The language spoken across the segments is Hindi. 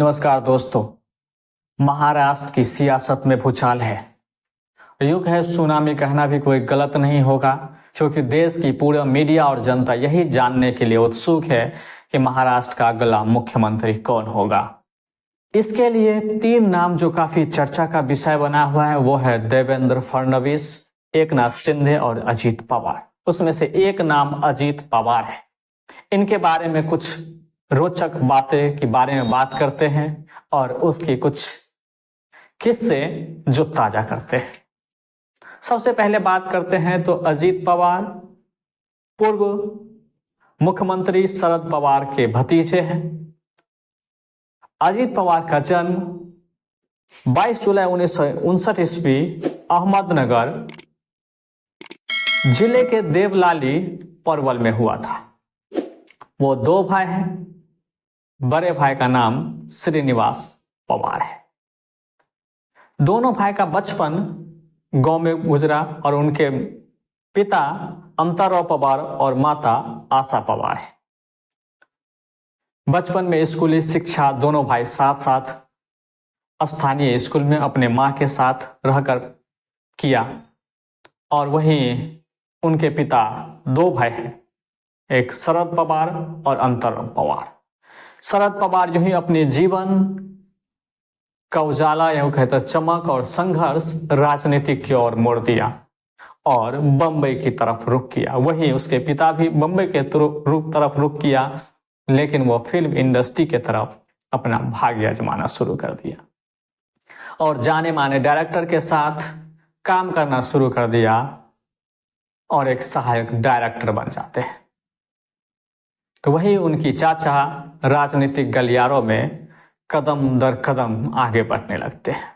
नमस्कार दोस्तों। महाराष्ट्र की सियासत में भूचाल है। युग है सुनामी कहना भी कोई गलत नहीं होगा, क्योंकि देश की पूरा मीडिया और जनता यही जानने के लिए उत्सुक है कि महाराष्ट्र का अगला मुख्यमंत्री कौन होगा। इसके लिए तीन नाम जो काफी चर्चा का विषय बना हुआ है वो है देवेंद्र फडणवीस, एकनाथ शिंदे और अजीत पवार। उसमें से एक नाम अजीत पवार है। इनके बारे में कुछ रोचक बातें के बारे में बात करते हैं और उसकी कुछ किस्से जो ताजा करते हैं। सबसे पहले बात करते हैं तो अजीत पवार पूर्व मुख्यमंत्री शरद पवार के भतीजे हैं। अजीत पवार का जन्म 22 जुलाई 1959 ईस्वी अहमदनगर जिले के देवलाली परवल में हुआ था। वो दो भाई हैं। बड़े भाई का नाम श्रीनिवास पवार है। दोनों भाई का बचपन गांव में गुजरा और उनके पिता अंतरराव पवार और माता आशा पवार है। बचपन में स्कूली शिक्षा दोनों भाई साथ साथ स्थानीय स्कूल में अपने मां के साथ रहकर किया और वहीं उनके पिता दो भाई हैं, एक शरद पवार और अंतरराव पवार। शरद पवार यूं ही अपने जीवन का उजाला यूं कहते चमक और संघर्ष राजनीतिक की ओर मोड़ दिया और बम्बई की तरफ रुख किया। वहीं उसके पिता भी बम्बई के तरफ रुख किया, लेकिन वो फिल्म इंडस्ट्री के तरफ अपना भाग्य आजमाना शुरू कर दिया और जाने माने डायरेक्टर के साथ काम करना शुरू कर दिया और एक सहायक डायरेक्टर बन जाते हैं। तो वही उनकी चाचा राजनीतिक गलियारों में कदम दर कदम आगे बढ़ने लगते हैं।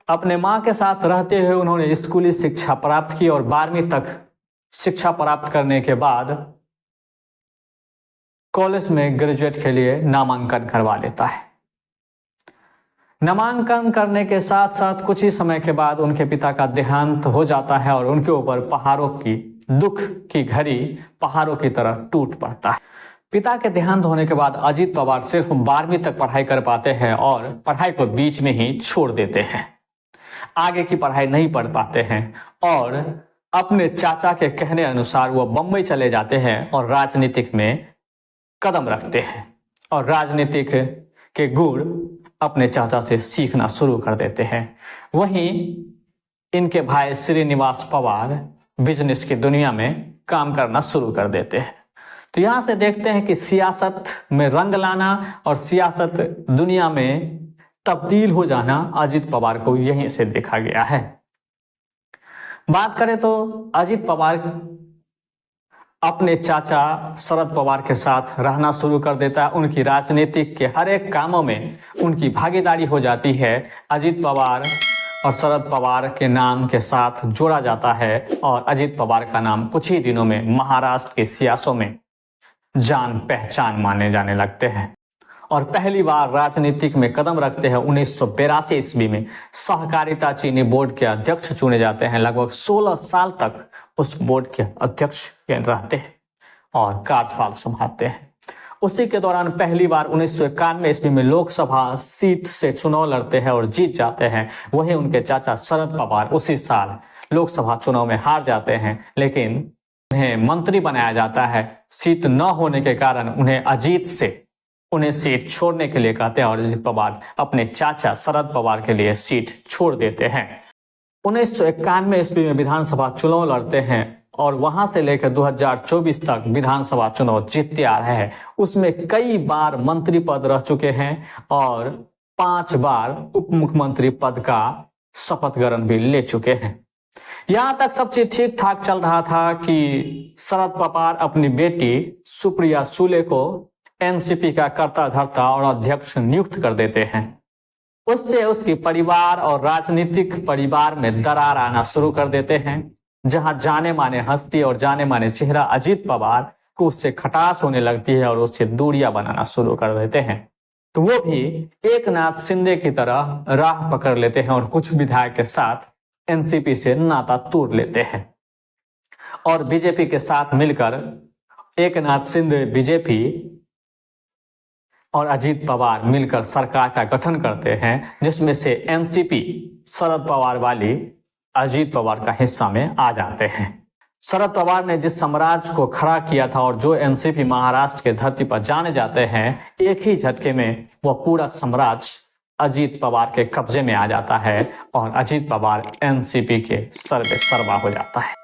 अपने मां के साथ रहते हुए उन्होंने स्कूली शिक्षा प्राप्त की और 12वीं तक शिक्षा प्राप्त करने के बाद कॉलेज में ग्रेजुएट के लिए नामांकन करवा लेता है। नामांकन करने के साथ साथ कुछ ही समय के बाद उनके पिता का देहांत हो जाता है और उनके ऊपर पहाड़ों की दुख की घड़ी पहाड़ों की तरह टूट पड़ता है। पिता के देहांत होने के बाद अजीत पवार सिर्फ 12वीं तक पढ़ाई कर पाते हैं और पढ़ाई को बीच में ही छोड़ देते हैं। आगे की पढ़ाई नहीं पढ़ पाते हैं और अपने चाचा के कहने अनुसार वो बम्बई चले जाते हैं और राजनीतिक में कदम रखते हैं और राजनीतिक के गुण अपने चाचा से सीखना शुरू कर देते हैं। वहीं इनके भाई श्रीनिवास पवार बिजनेस की दुनिया में काम करना शुरू कर देते हैं। तो यहां से देखते हैं कि सियासत में रंग लाना और सियासत दुनिया में तब्दील हो जाना अजीत पवार को यहीं से देखा गया है। बात करें तो अजीत पवार अपने चाचा शरद पवार के साथ रहना शुरू कर देता है। उनकी राजनीतिक के हर एक कामों में उनकी भागीदारी हो जाती है। अजीत पवार और शरद पवार के नाम के साथ जोड़ा जाता है और अजीत पवार का नाम कुछ ही दिनों में महाराष्ट्र की सियासतों में जान पहचान माने जाने लगते हैं और पहली बार राजनीतिक में कदम रखते हैं 1982 ईस्वी में सहकारिता चीनी बोर्ड के अध्यक्ष चुने जाते हैं। लगभग 16 साल तक उस बोर्ड के अध्यक्ष रहते हैं और कार्यभार संभालते हैं। उसी के दौरान पहली बार 1991 ईस्वी में लोकसभा सीट से चुनाव लड़ते हैं और जीत जाते हैं। वहीं उनके चाचा शरद पवार उसी साल लोकसभा चुनाव में हार जाते हैं, लेकिन उन्हें मंत्री बनाया जाता है। सीट न होने के कारण उन्हें सीट छोड़ने के लिए कहते हैं और अजीत पवार अपने चाचा शरद पवार के लिए सीट छोड़ देते हैं। 1991 ईस्वी में विधानसभा चुनाव लड़ते हैं और वहां से लेकर 2024 तक विधानसभा चुनाव जीतते आ रहे हैं। उसमें कई बार मंत्री पद रह चुके हैं और 5 बार उप मुख्यमंत्री पद का शपथ ग्रहण भी ले चुके हैं। यहां तक सब चीज ठीक ठाक चल रहा था कि शरद पवार अपनी बेटी सुप्रिया सुले को एनसीपी का कर्ता धर्ता और अध्यक्ष नियुक्त कर देते हैं। उससे उसके परिवार और राजनीतिक परिवार में दरार आना शुरू कर देते हैं। जहां जाने माने हस्ती और जाने माने चेहरा अजीत पवार को उससे खटास होने लगती है और उससे दूरियां बनाना शुरू कर देते हैं। तो वो भी एकनाथ शिंदे की तरह राह पकड़ लेते हैं और कुछ विधायक के साथ एनसीपी से नाता तोड़ लेते हैं और बीजेपी के साथ मिलकर एकनाथ शिंदे बीजेपी और अजीत पवार मिलकर सरकार का गठन करते हैं, जिसमें से एनसीपी शरद पवार वाली अजीत पवार का हिस्सा में आ जाते हैं। शरद पवार ने जिस साम्राज्य को खड़ा किया था और जो एनसीपी महाराष्ट्र के धरती पर जाने जाते हैं, एक ही झटके में वह पूरा साम्राज्य अजीत पवार के कब्जे में आ जाता है और अजीत पवार एनसीपी के सर्वे सर्वा हो जाता है।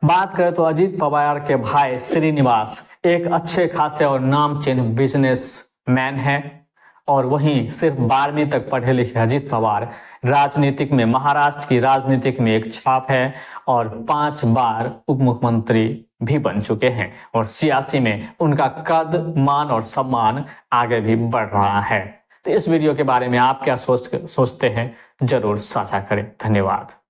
बात करें तो अजीत पवार के भाई श्रीनिवास एक अच्छे खासे और नामचीन बिजनेसमैन है और वहीं सिर्फ 12वीं तक पढ़े लिखे अजीत पवार राजनीतिक में, महाराष्ट्र की राजनीतिक में एक छाप है और 5 बार उप मुख्यमंत्री भी बन चुके हैं और सियासी में उनका कद, मान और सम्मान आगे भी बढ़ रहा है। तो इस वीडियो के बारे में आप क्या सोचते हैं, जरूर साझा करें। धन्यवाद।